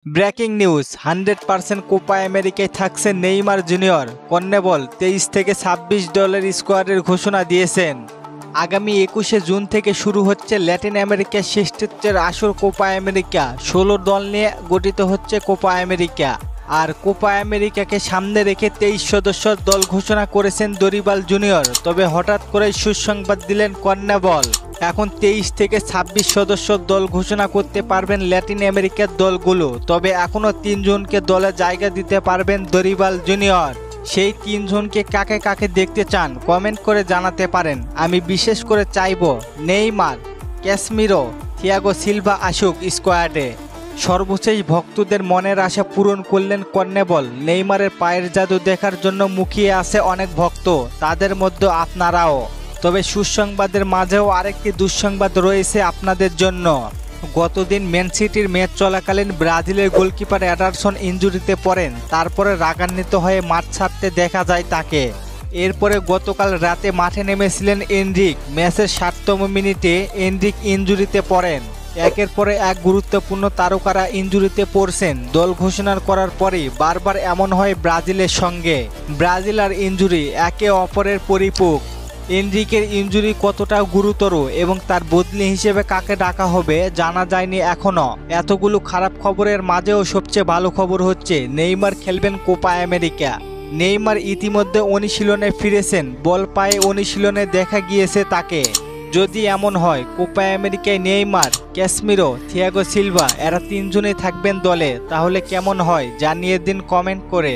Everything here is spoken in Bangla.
ব্রেকিং নিউজ 100% কোপা আমেরিকায় থাকছে নেইমার জুনিয়র। কনমেবল 23 থেকে $26 স্কোয়াডের ঘোষণা দিয়েছেন। আগামী 21শে জুন থেকে শুরু হচ্ছে ল্যাটিন আমেরিকার শ্রেষ্ঠত্বের আসর কোপা আমেরিকা। 16 দল নিয়ে গঠিত হচ্ছে কোপা আমেরিকা। আর কোপা আমেরিকাকে সামনে রেখে 23 সদস্যের দল ঘোষণা করেছেন দরিবাল জুনিয়র। তবে হঠাৎ করে সুসংবাদ দিলেন কনমেবল। এখন 23 থেকে 26 সদস্যের দল ঘোষণা করতে পারবেন ল্যাটিন আমেরিকার দলগুলো। তবে এখনও 3 জনকে দলে জায়গা দিতে পারবেন দরিবাল জুনিয়র। সেই 3 জনকে কাকে কাকে দেখতে চান কমেন্ট করে জানাতে পারেন। আমি বিশেষ করে চাইব নেইমার, ক্যাসমিরো, থিয়াগো সিলভা আসুক স্কোয়াডে। সর্বশেষ ভক্তদের মনের আশা পূরণ করলেন কনমেবল। নেইমারের পায়ের জাদু দেখার জন্য মুখিয়ে আছে অনেক ভক্ত, তাদের মধ্যে আপনারাও। তবে সুসংবাদের মাঝেও আরেকটি দুঃসংবাদ রয়েছে আপনাদের জন্য। গতদিন ম্যান সিটির ম্যাচ চলাকালীন ব্রাজিলের গোলকিপার অ্যাডারসন ইনজুরিতে পড়েন। তারপরে রাগান্বিত হয়ে মাঠ ছাড়তে দেখা যায় তাকে। এরপরে গতকাল রাতে মাঠে নেমেছিলেন এনরিক। ম্যাচের 60তম মিনিটে এনরিক ইনজুরিতে পড়েন। একের পরে এক গুরুত্বপূর্ণ তারকারা ইনজুরিতে পড়ছেন। দল ঘোষণা করার পরেই বারবার এমন হয় ব্রাজিলের সঙ্গে। ব্রাজিল আর ইনজুরি একে অপরের পরিপূরক। এনরিকের ইনজুরি কতটা গুরুতর এবং তার বদলি হিসেবে কাকে ডাকা হবে জানা যায়নি এখনও। এতগুলো খারাপ খবরের মাঝেও সবচেয়ে ভালো খবর হচ্ছে নেইমার খেলবেন কোপা আমেরিকা। নেইমার ইতিমধ্যে অনুশীলনে ফিরেছেন। বল পায়ে অনুশীলনে দেখা গিয়েছে তাকে। যদি এমন হয় কোপা আমেরিকায় নেইমার, ক্যাসমিরো, থিয়াগো সিলভা এরা 3 জনেই থাকবেন দলে, তাহলে কেমন হয় জানিয়ে দিন কমেন্ট করে।